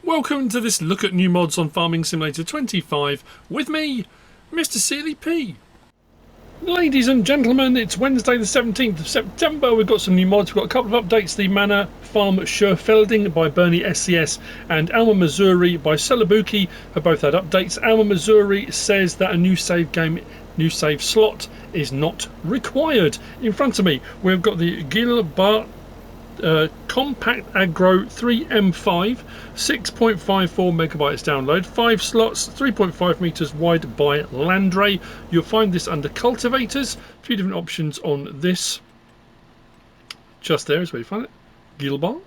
Welcome to this look at new mods on Farming Simulator 25 with me, MrSealyp. Ladies and gentlemen, it's Wednesday the 17th of September. We've got some new mods. We've got a couple of updates. The Manor Farm Scherfelding by Bernie SCS and Alma Missouri by Celabuki have both had updates. Alma Missouri says that a new save slot is not required. In front of me, we've got the Guilbart KompactAgro 3M5, 6.54 megabytes download, 5 slots, 3.5 meters wide by Landray. You'll find this under cultivators. A few different options on this. Just there is where you find it. Gilbar.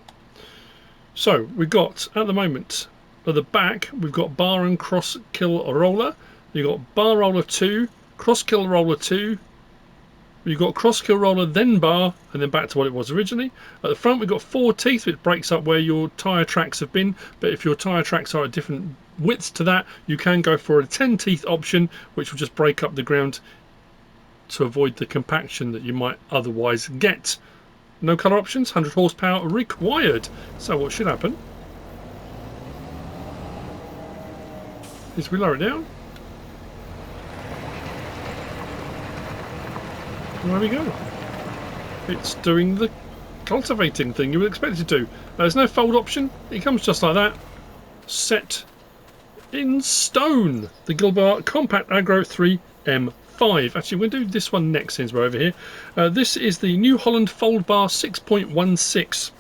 So we've got at the moment at the back we've got bar and cross kill roller. You've got bar roller 2, cross kill roller 2. You've got cross kill roller, then bar, and then back to what it was originally. At the front we've got 4 teeth, which breaks up where your tyre tracks have been, but if your tyre tracks are at different widths to that, you can go for a 10 teeth option, which will just break up the ground to avoid the compaction that you might otherwise get. No colour options, 100 horsepower required. So what should happen is we lower it down. There we go. It's doing the cultivating thing you would expect it to do. There's no fold option. It comes just like that. Set in stone. The Guilbart KompactAgro 3M5. Actually, we're going to do this one next since we're over here. This is the New Holland Foldbar 6.16.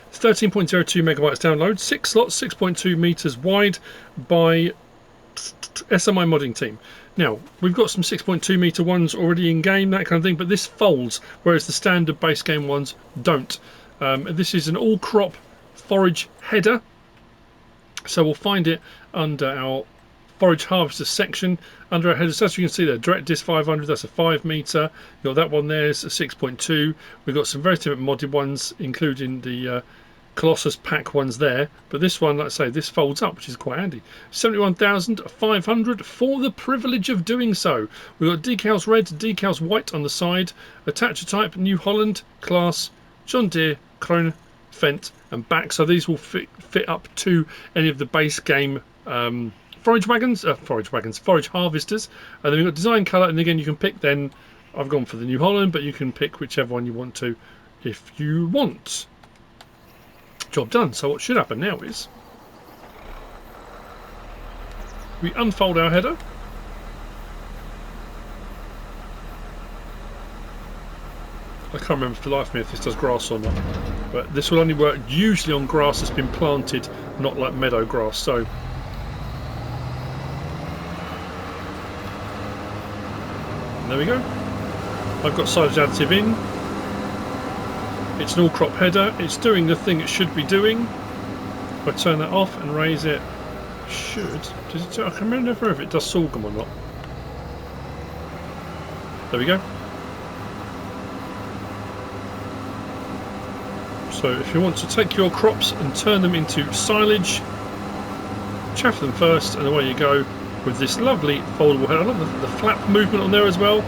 It's 13.02 megabytes download. 6 slots, 6.2 meters wide by SMI modding team. Now, we've got some 6.2 meter ones already in game, that kind of thing, but this folds, whereas the standard base game ones don't. This is an all crop forage header, so we'll find it under our forage harvester section. Under our headers, as you can see there, direct disc 500, that's a 5 meter. You've got that one there, is a 6.2. We've got some very different modded ones, including the Colossus pack ones there, but this one, like I say, this folds up, which is quite handy. 71,500 for the privilege of doing so. We've got decals red, decals white on the side, attacher type, New Holland, class, John Deere, Krone, Fendt and back, so these will fit up to any of the base game forage harvesters. And then we've got design colour, and again you can pick then, I've gone for the New Holland, but you can pick whichever one you want to if you want. Job done. So what should happen now is we unfold our header. I can't remember for the life of me if this does grass or not, but this will only work usually on grass that's been planted, not like meadow grass. So there we go. I've got silage additive in. It's an all crop header. It's doing the thing it should be doing. If I turn that off and raise it, does it? I can remember if it does sorghum or not. There we go. So if you want to take your crops and turn them into silage, chaff them first, and away you go with this lovely foldable header. I love the flap movement on there as well.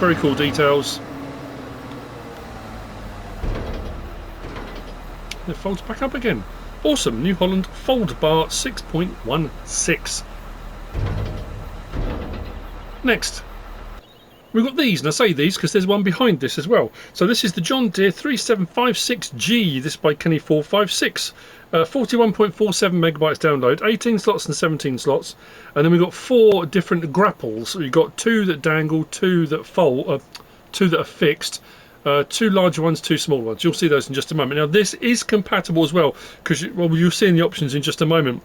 Very cool details. It folds back up again. Awesome. New Holland Foldbar 6.16. Next, we've got these, and I say these because there's one behind this as well. So this is the John Deere 3756G. This is by Kenny456. 41.47 megabytes download, 18 slots and 17 slots, and then we've got 4 different grapples. So you've got 2 that dangle, 2 that fold, 2 that are fixed. 2 larger ones, 2 small ones. You'll see those in just a moment. Now this is compatible as well, because you'll see in the options in just a moment.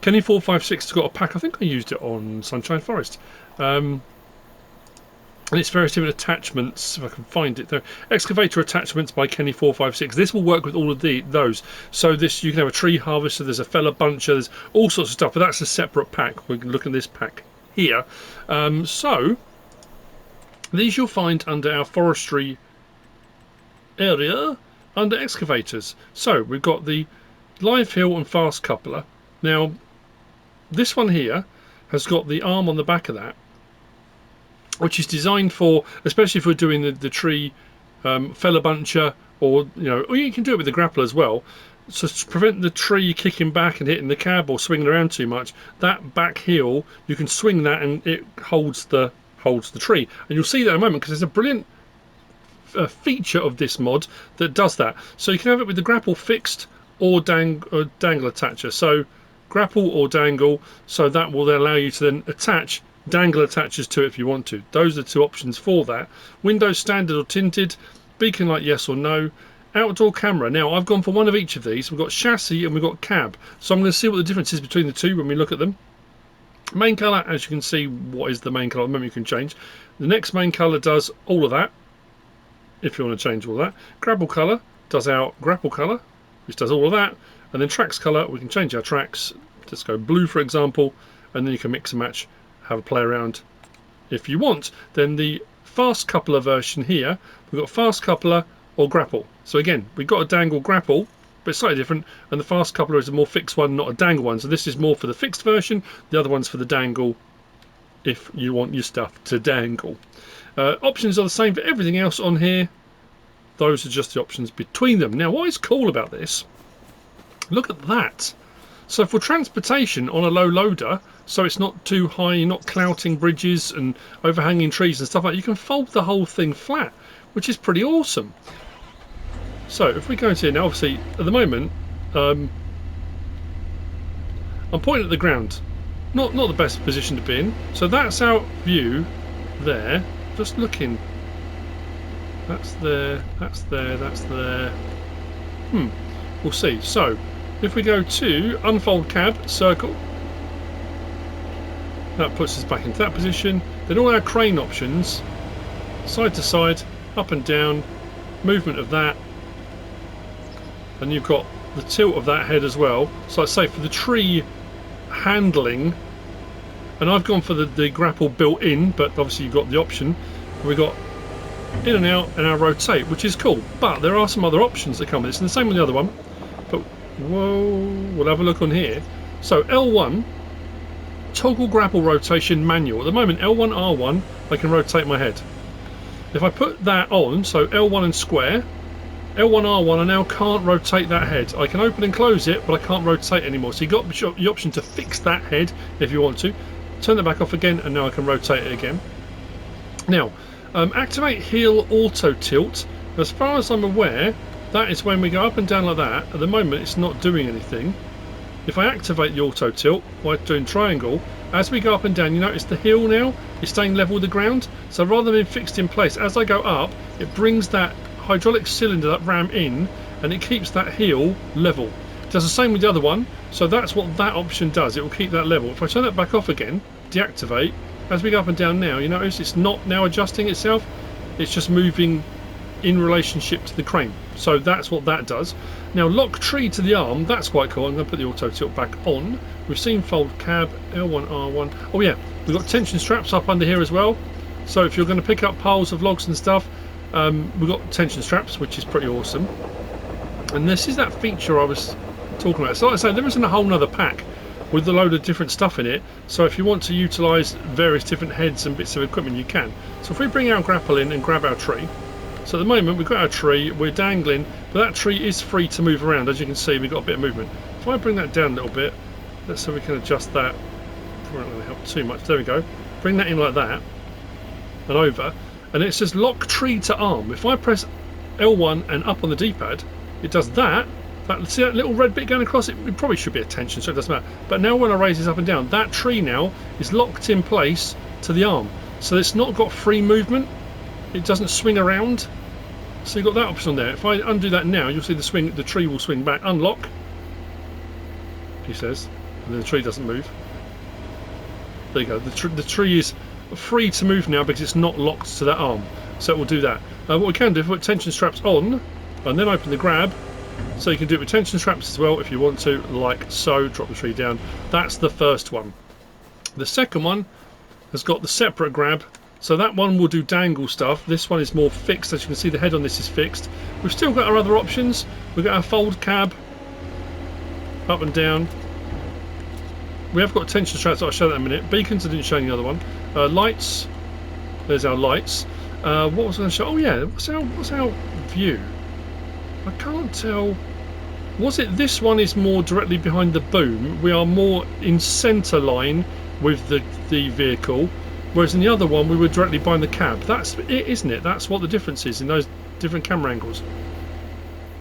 Kenny456 has got a pack. I think I used it on Sunshine Forest. And it's various different attachments, if I can find it there. Excavator attachments by Kenny456. This will work with all of those. So this, you can have a tree harvester, there's a fella buncher, there's all sorts of stuff, but that's a separate pack. We can look at this pack here. So these you'll find under our forestry area under excavators. So we've got the live hill and fast coupler. Now this one here has got the arm on the back of that, which is designed for, especially if we're doing the tree fella buncher, or you can do it with the grappler as well. So to prevent the tree kicking back and hitting the cab or swinging around too much, that back heel, you can swing that and it holds the tree. And you'll see that in a moment because there's a brilliant feature of this mod that does that. So you can have it with the grapple fixed or dangle attacher. So grapple or dangle, so that will then allow you to then attach dangle attachers to it if you want to. Those are the two options for that. Windows standard or tinted, beacon light yes or no, outdoor camera. Now I've gone for one of each of these. We've got chassis and we've got cab, so I'm going to see what the difference is between the two when we look at them. Main colour, as you can see, what is the main colour at the moment, you can change. The next main colour does all of that, if you want to change all that. Grapple colour does our grapple colour, which does all of that. And then tracks colour, we can change our tracks. Let's go blue for example, and then you can mix and match, have a play around if you want. Then the fast coupler version here, we've got fast coupler or grapple. So again, we've got a dangle grapple, but it's slightly different, and the fast coupler is a more fixed one, not a dangle one. So this is more for the fixed version, the other one's for the dangle if you want your stuff to dangle. Options are the same for everything else on here. Those are just the options between them. Now what is cool about this, look at that. So for transportation on a low loader, so it's not too high, you're not clouting bridges and overhanging trees and stuff like that, you can fold the whole thing flat, which is pretty awesome. So if we go into here now, obviously at the moment I'm pointing at the ground, not the best position to be in. So that's our view there, just looking. That's there, that's there, that's there. We'll see. So if we go to unfold cab, circle, that puts us back into that position. Then all our crane options, side to side, up and down, movement of that, and you've got the tilt of that head as well. So let's say for the tree handling, and I've gone for the grapple built in, but obviously you've got the option. We've got in and out and our rotate, which is cool, but there are some other options that come with this, and the same with the other one. But whoa, we'll have a look on here. So L1, toggle grapple rotation manual. At the moment L1 R1, I can rotate my head. If I put that on, so L1 and square, L1 R1, I now can't rotate that head. I can open and close it, but I can't rotate anymore. So you've got the option to fix that head if you want to. Turn that back off again, and now I can rotate it again. Now activate heel auto tilt. As far as I'm aware, that is when we go up and down like that. At the moment it's not doing anything. If I activate the auto tilt by doing triangle, as we go up and down, you notice the heel now is staying level with the ground. So rather than being fixed in place, as I go up, it brings that hydraulic cylinder, that ram in, and it keeps that heel level. It does the same with the other one, so that's what that option does. It will keep that level. If I turn that back off again, deactivate, as we go up and down now, you notice it's not now adjusting itself, it's just moving in relationship to the crane. So that's what that does. Now lock tree to the arm, that's quite cool. I'm going to put the auto tilt back on. We've seen fold cab, L1, R1. Oh yeah, we've got tension straps up under here as well. So if you're going to pick up piles of logs and stuff, we've got tension straps, which is pretty awesome. And this is that feature I was talking about. So like I say, there isn't a whole nother pack with a load of different stuff in it, so if you want to utilise various different heads and bits of equipment, you can. So if we bring our grapple in and grab our tree, so at the moment we've got our tree, we're dangling, but that tree is free to move around. As you can see, we've got a bit of movement. If I bring that down a little bit, let's see if we can adjust that. Probably not going to help too much. There we go. Bring that in like that and over, and it says lock tree to arm. If I press L1 and up on the D-pad, it does that. See that little red bit going across it? It probably should be a tension, so it doesn't matter. But now when I raise this up and down, that tree now is locked in place to the arm. So it's not got free movement. It doesn't swing around. So you've got that option on there. If I undo that now, you'll see the tree will swing back. Unlock, he says, and then the tree doesn't move. There you go. The tree is free to move now because it's not locked to that arm. So it will do that. What we can do, if we put tension straps on, and then open the grab, so you can do it with tension straps as well if you want to, like so. Drop the tree down. That's the first one. The second one has got the separate grab, so that one will do dangle stuff. This one is more fixed. As you can see, the head on this is fixed. We've still got our other options. We've got our fold cab, up and down. We have got tension straps, I'll show that in a minute. Beacons, I didn't show you the other one. Lights, there's our lights. What was I going to show? Oh yeah, what's our view? I can't tell. Was it this one is more directly behind the boom? We are more in centre line with the vehicle, whereas in the other one we were directly behind the cab. That's it, isn't it? That's what the difference is in those different camera angles.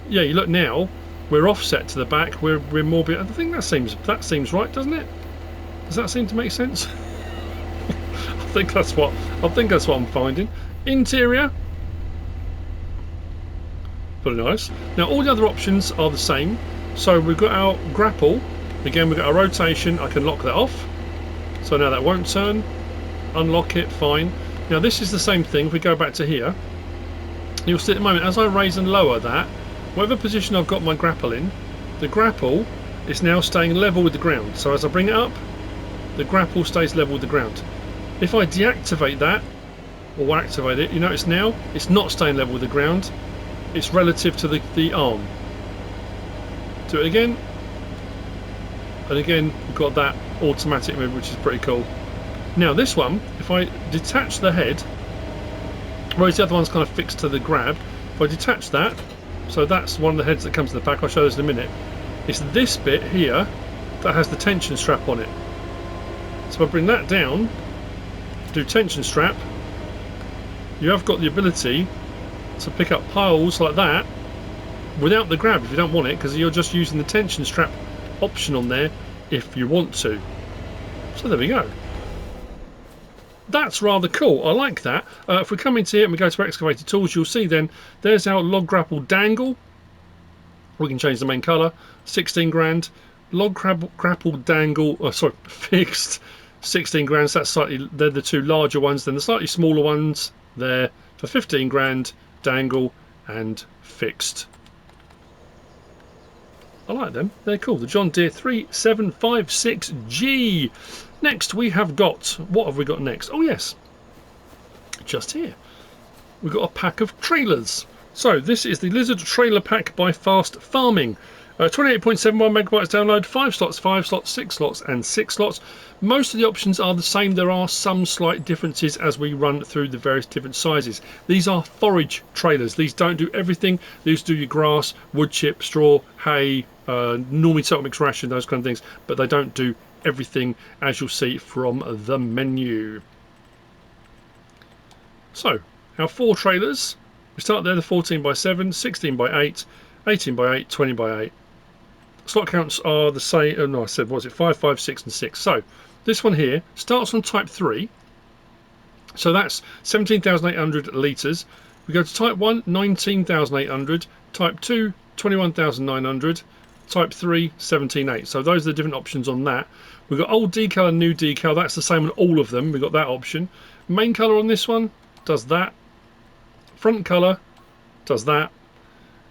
Yeah, you look now, we're offset to the back. We're more. I think that seems right, doesn't it? Does that seem to make sense? I think that's what I'm finding. Interior, pretty nice. Now all the other options are the same. So we've got our grapple. Again, we've got our rotation. I can lock that off. So now that won't turn. Unlock it, fine. Now this is the same thing. If we go back to here, you'll see at the moment as I raise and lower that, whatever position I've got my grapple in, the grapple is now staying level with the ground. So as I bring it up, the grapple stays level with the ground. If I deactivate that or activate it, you notice now it's not staying level with the ground. It's relative to the arm. Do it again, and again we've got that automatic move, which is pretty cool. Now this one, if I detach the head, whereas the other one's kind of fixed to the grab, if I detach that, so that's one of the heads that comes to the back. I'll show this in a minute. It's this bit here that has the tension strap on it. So if I bring that down, do tension strap, you have got the ability to pick up piles like that without the grab if you don't want it, because you're just using the tension strap option on there if you want to. So there we go. That's rather cool. I like that. If we come into here and we go to excavator tools, you'll see then there's our log grapple dangle. We can change the main colour. 16 grand. Log grapple dangle. Sorry, fixed. 16 grand. So that's slightly. They're the two larger ones. Then the slightly smaller ones there for 15 grand. Dangle and fixed. I like them. They're cool. The John Deere 3756G. Next we have got, what have we got next? Oh yes, just here. We've got a pack of trailers. So this is the Lizard Trailer Pack by FastFarming. 28.71 megabytes download, 5 slots, 5 slots, 6 slots and 6 slots. Most of the options are the same. There are some slight differences as we run through the various different sizes. These are forage trailers. These don't do everything. These do your grass, wood chip, straw, hay, normally total mix ration, those kind of things, but they don't do everything, as you'll see from the menu. So our 4 trailers, we start there, the 14x7, 16x8, 18x8, 20x8. Slot counts are the same. Oh no, I said, what was it, 5, 5, 6 and 6. So this one here starts on type 3, so that's 17,800 litres. We go to type 1, 19,800, type 2, 21,900, type 3, 17.8. So those are the different options on that. We've got old decal and new decal. That's the same on all of them. We've got that option. Main colour on this one does that. Front colour does that.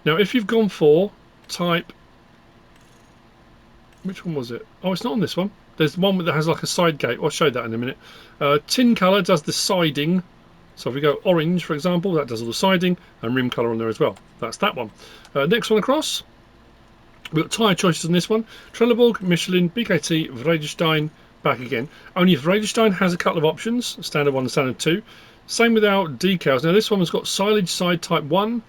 Now if you've gone for type, which one was it? Oh, it's not on this one. There's one that has like a side gate. I'll show that in a minute. Tin colour does the siding. So if we go orange, for example, that does all the siding, and rim colour on there as well. That's that one. Next one across. We've got tyre choices on this one. Trelleborg, Michelin, BKT, Vredestein, back again. Only Vredestein has a couple of options, standard 1 and standard 2. Same with our decals. Now this one has got silage side type 1,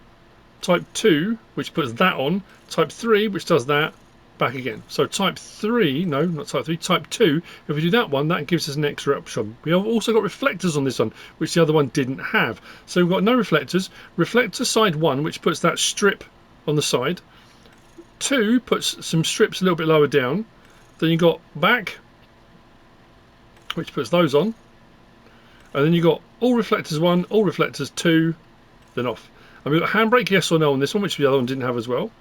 type 2, which puts that on, type 3, which does that, back again. So type 3, no, not type 3, type 2, if we do that one, that gives us an extra option. We have also got reflectors on this one, which the other one didn't have. So we've got no reflectors. Reflector side 1, which puts that strip on the side. 2 puts some strips a little bit lower down. Then you've got back, which puts those on. And then you've got all reflectors 1, all reflectors 2, then off. And we've got handbrake, yes or no on this one, which the other one didn't have as well.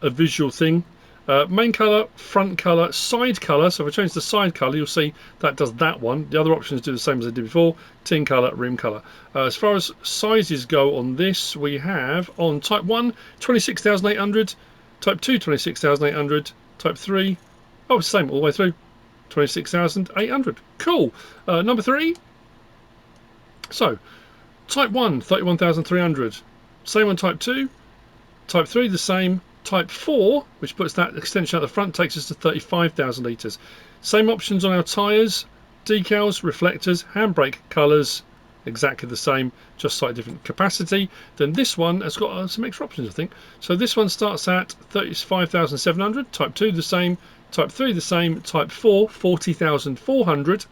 A visual thing. Main colour, front colour, side colour. So if I change the side colour, you'll see that does that one. The other options do the same as I did before. Tin colour, rim colour. As far as sizes go on this, we have on type 1, 26,800. Type 2, 26,800. Type 3, oh, it's the same all the way through. 26,800. Cool. Number 3. So, type 1, 31,300. Same on type 2. Type 3, the same. Type 4, which puts that extension out the front, takes us to 35,000 litres. Same options on our tyres, decals, reflectors, handbrake colours, exactly the same, just slightly different capacity. Then this one has got some extra options, I think. So this one starts at 35,700, type 2 the same, type 3 the same, type 4 40,400.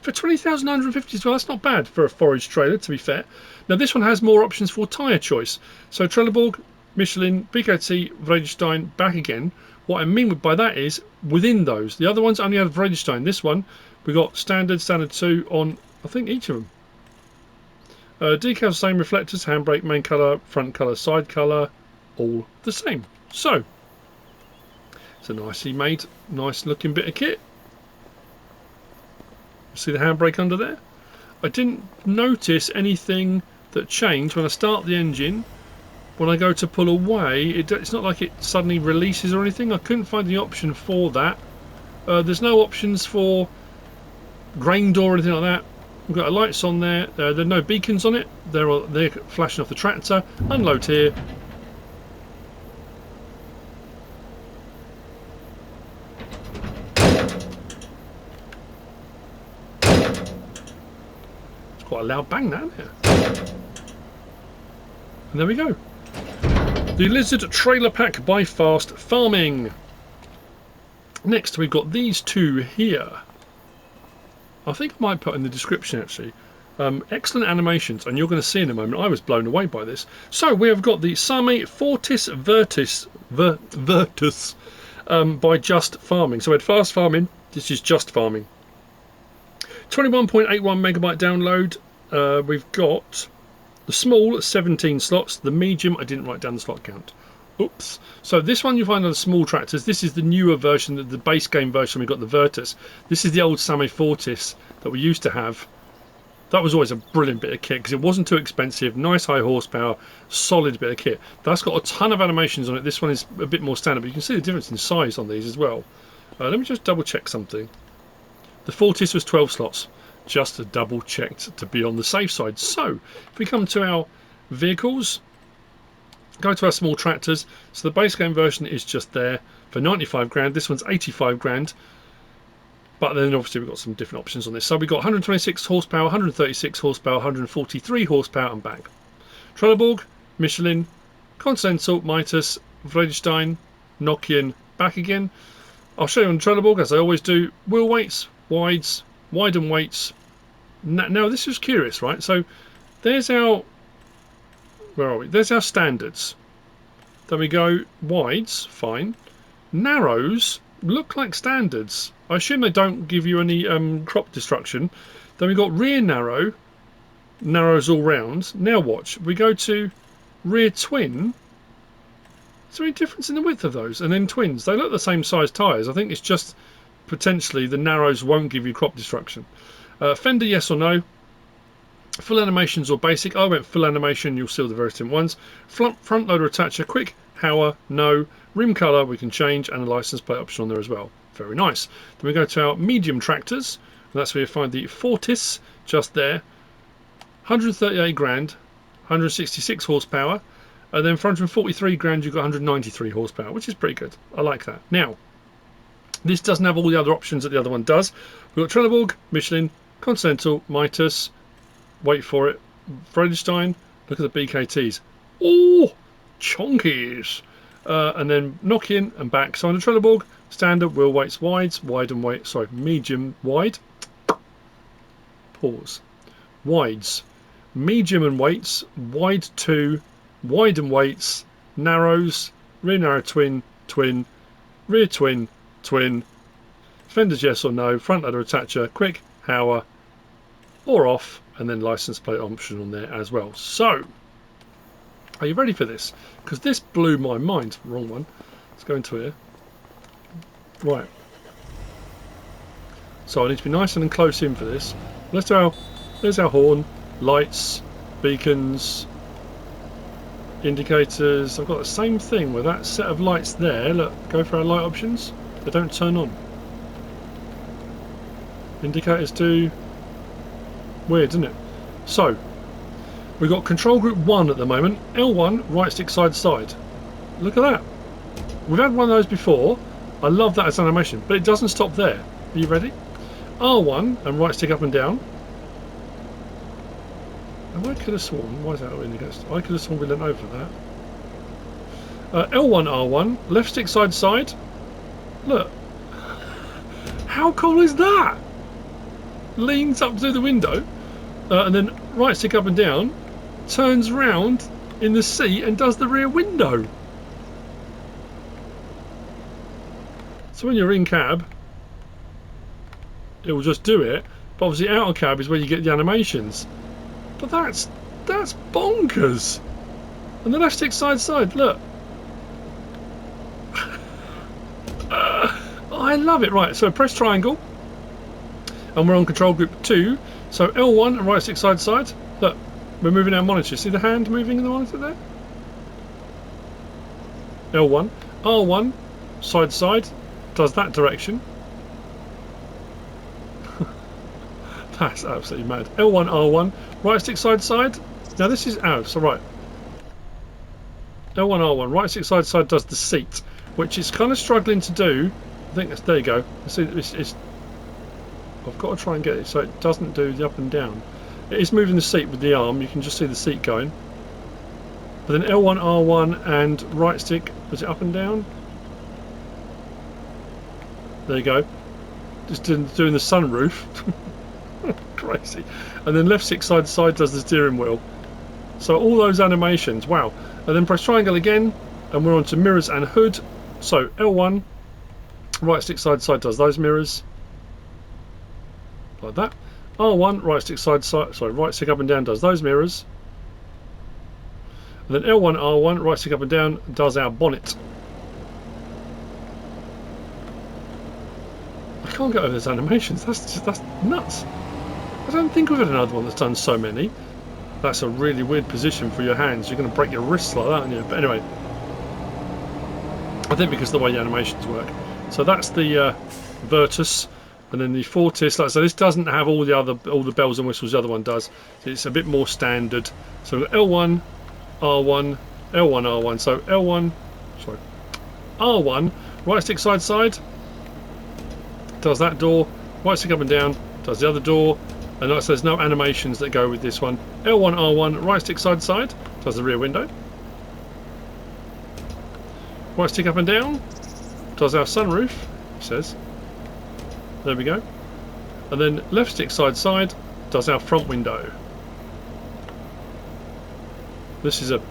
For 20,950 as well, that's not bad for a forage trailer, to be fair. Now this one has more options for tyre choice. So Trelleborg, Michelin, BKT, Vredestein, back again. What I mean by that is within those. The other ones only have Vredestein. This one we got standard 2 on, I think, each of them. Decals same, reflectors, handbrake, main colour, front colour, side colour, all the same. So it's a nicely made, nice looking bit of kit. See the handbrake under there? I didn't notice anything that changed when I start the engine. When I go to pull away, it's not like it suddenly releases or anything. I couldn't find the option for that. There's no options for grain door or anything like that. We've got lights on there. There are no beacons on it. They're flashing off the tractor. Unload here. It's quite a loud bang, that, isn't it? And there we go. The Lizard Trailer Pack by FastFarming. Next we've got these two here. I think I might put in the description actually. Excellent animations, and you're going to see in a moment. I was blown away by this. So we have got the Same Fortis Vertus by Just Farming. So we had Fast Farming, this is Just Farming. 21.81 megabyte download. We've got the small 17 slots, the medium, I didn't write down the slot count. Oops. So this one you find on the small tractors. This is the newer version, the base game version. We've got the Vertus. This is the old Same Fortis that we used to have. That was always a brilliant bit of kit because it wasn't too expensive, nice high horsepower, solid bit of kit. That's got a ton of animations on it. This one is a bit more standard, but you can see the difference in size on these as well. Let me just double check something. The Fortis was 12 slots. Just to double checked to be on the safe side. So if we come to our vehicles, go to our small tractors. So the base game version is just there for 95 grand. This one's 85 grand. But then obviously we've got some different options on this. So we've got 126 horsepower, 136 horsepower, 143 horsepower and back. Trelleborg, Michelin, Continental, Mitas, Vredestein, Nokian, back again. I'll show you on Trelleborg as I always do. Wheel weights, wides, wide and weights. Now this is curious, right? So there's our, where are we? There's our standards. Then we go wides, fine. Narrows look like standards. I assume they don't give you any crop destruction. Then we got rear narrow, narrows all round. Now watch, we go to rear twin. Is there any difference in the width of those? And then twins, they look the same size tyres. I think it's just potentially the narrows won't give you crop destruction. Fender, yes or no. Full animations or basic. I went full animation. You'll see all the various different ones. Front loader attacher, quick, Hauer, no. Rim colour we can change, and a license plate option on there as well. Very nice. Then we go to our medium tractors, and that's where you find the Fortis just there. 138 grand, 166 horsepower, and then for 143 grand you've got 193 horsepower, which is pretty good. I like that. Now, this doesn't have all the other options that the other one does. We've got Trelleborg, Michelin, Continental, Mitas, wait for it, Vredestein. Look at the BKTs. Oh, chonkies. And then Nokian and back. So on the Trelleborg, standard wheel weights, wides, wide and weight, sorry, medium, wide. Pause. Wides, medium and weights, wide 2, wide and weights, narrows, rear narrow twin, twin, rear twin, twin, fenders yes or no, front loader attacher, quick, Hauer, or off, and then license plate option on there as well. So, are you ready for this? Because this blew my mind. Wrong one. Let's go into here. Right. So I need to be nice and close in for this. Let's do our, there's our horn, lights, beacons, indicators. I've got the same thing with that set of lights there. Look, go for our light options. They don't turn on. Indicators do. Weird, isn't it? So, we've got control group 1 at the moment. L1, right stick side to side. Look at that. We've had one of those before. I love that as animation, but it doesn't stop there. Are you ready? R1 and right stick up and down. And I could have sworn, why is that in against? I could have sworn we went over that. L1, R1, left stick side to side. Look. How cool is that? Leans up to the window, and then right stick up and down, turns round in the seat and does the rear window. So when you're in cab, it will just do it. But obviously out of cab is where you get the animations. But that's bonkers. And the left stick side to side, look. I love it. Right, so press triangle. And we're on control group 2. So L1 and right stick side to side. Look, we're moving our monitor. See the hand moving in the monitor there? L1. R1, side to side, does that direction. That's absolutely mad. L1, R1, right stick side to side. Now this is, so right. L1, R1, right stick side to side does the seat, which it's kind of struggling to do. I think that's, there you go. See, it's I've got to try and get it so it doesn't do the up and down. It is moving the seat with the arm, you can just see the seat going. But then L1, R1 and right stick, was it up and down? There you go. Just doing the sunroof. Crazy. And then left stick side to side does the steering wheel. So all those animations, wow. And then press triangle again, and we're on to mirrors and hood. So L1, right stick side to side does those mirrors. Like that. R1, right stick side to side, sorry, right stick up and down does those mirrors. And then L1, R1, right stick up and down does our bonnet. I can't get over those animations, that's nuts. I don't think we've had another one that's done so many. That's a really weird position for your hands. You're going to break your wrists like that, aren't you? But anyway, I think because of the way the animations work. So that's the Vertus, and then the Fortis. Like so, this doesn't have all the bells and whistles the other one does. It's a bit more standard. So L1, R1, L1, R1. So L1, sorry, R1, right stick side to side does that door. Right stick up and down does the other door. And like I said, there's no animations that go with this one. L1, R1, right stick side to side does the rear window. Right stick up and down does our sunroof, it says. There we go. And then left stick side to side does our front window. This is a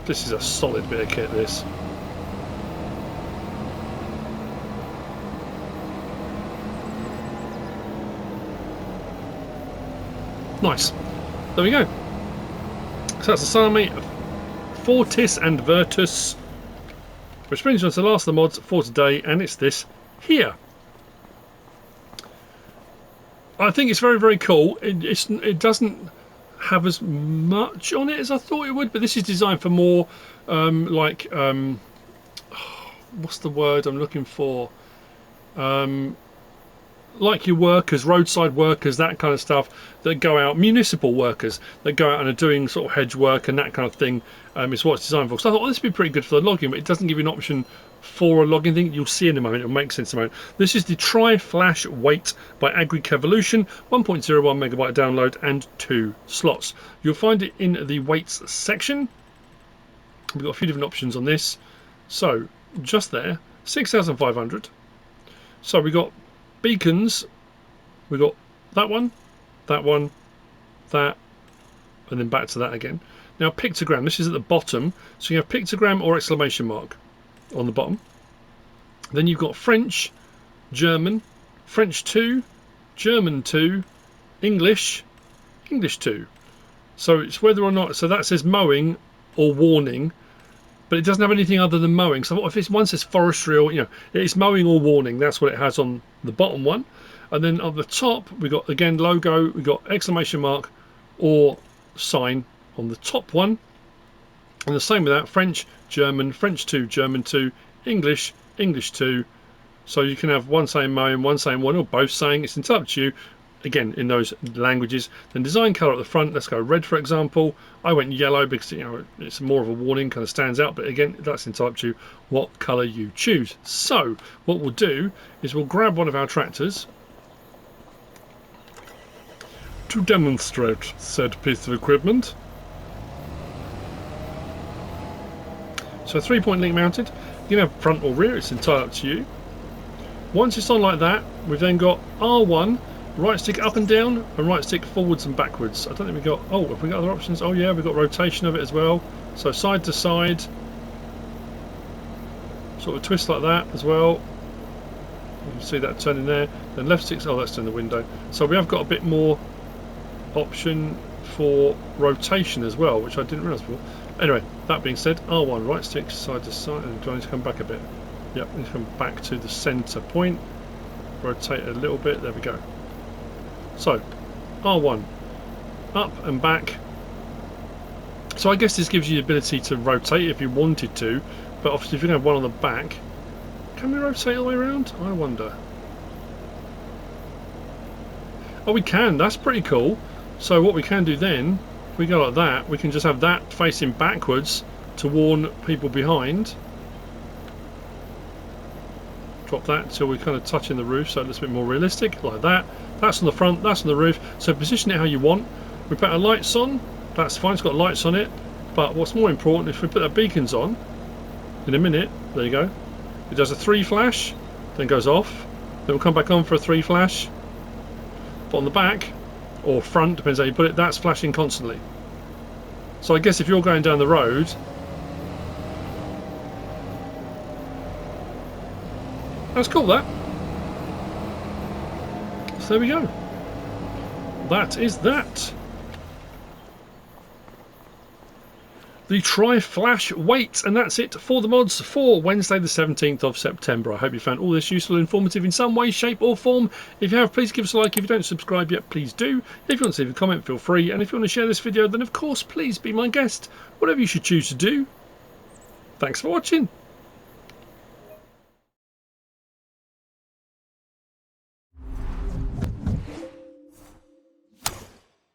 solid bit of kit, this. Nice. There we go. So that's the summary of Fortis and Vertus, which brings us to the last of the mods for today, and it's this here. I think it's very, very cool. It doesn't have as much on it as I thought it would, but this is designed for more what's the word I'm looking for? Like your workers, roadside workers, that kind of stuff that go out, municipal workers that go out and are doing sort of hedge work and that kind of thing, is what it's designed for. So I thought, this would be pretty good for the logging, but it doesn't give you an option for a logging thing. You'll see in a moment, it'll make sense in a moment. This is the Triflash weight by AgriKevolution, 1.01 megabyte download and 2 slots. You'll find it in the weights section. We've got a few different options on this. So just there, 6,500. So we got beacons, we've got that one, that, and then back to that again. Now pictogram, this is at the bottom, so you have pictogram or exclamation mark on the bottom. Then you've got French, German, French 2, German 2, English, English 2. So it's whether or not, so that says mowing or warning, but it doesn't have anything other than mowing. So if it's one says forestry or, it's mowing or warning, that's what it has on the bottom one. And then on the top, we got again logo, we got exclamation mark or sign on the top one. And the same with that, French, German, French 2, German 2, English, English 2. So you can have one saying mowing, one saying one, or both saying. It's entirely up to you. Again, in those languages. Then design colour at the front, let's go red for example. I went yellow because it's more of a warning, kind of stands out, but again, that's entirely up to you what colour you choose. So what we'll do is we'll grab one of our tractors to demonstrate said piece of equipment. So 3-point link mounted. You can have front or rear, it's entirely up to you. Once it's on like that, we've then got R1, right stick up and down, and right stick forwards and backwards. I don't think we've got, oh, have we got other options? Oh yeah, we've got rotation of it as well. So side to side, sort of twist like that as well. You can see that turning there. Then left stick, oh, that's in the window. So we have got a bit more option for rotation as well, which I didn't realise before. Anyway, that being said, R1, right stick side to side, and do I need to come back a bit? Yep, I need to come back to the centre point. Rotate a little bit, there we go. So, R1, up and back. So I guess this gives you the ability to rotate if you wanted to, but obviously if you're going to have one on the back, can we rotate all the way around? I wonder. Oh, we can, that's pretty cool. So what we can do then, if we go like that, we can just have that facing backwards to warn people behind. Drop that until we're kind of touching the roof, so it looks a bit more realistic, like that. That's on the front, that's on the roof. So position it how you want. We put our lights on, that's fine, it's got lights on it. But what's more important, if we put our beacons on, in a minute, there you go. It does a 3 flash, then goes off. Then we'll come back on for a 3 flash. But on the back, or front, depends how you put it, that's flashing constantly. So I guess if you're going down the road, that's cool, that. So there we go. That is that. The Triflash weight, and that's it for the mods for Wednesday the 17th of September. I hope you found all this useful and informative in some way, shape or form. If you have, please give us a like. If you don't subscribe yet, please do. If you want to leave a comment, feel free. And if you want to share this video, then of course, please be my guest. Whatever you should choose to do. Thanks for watching.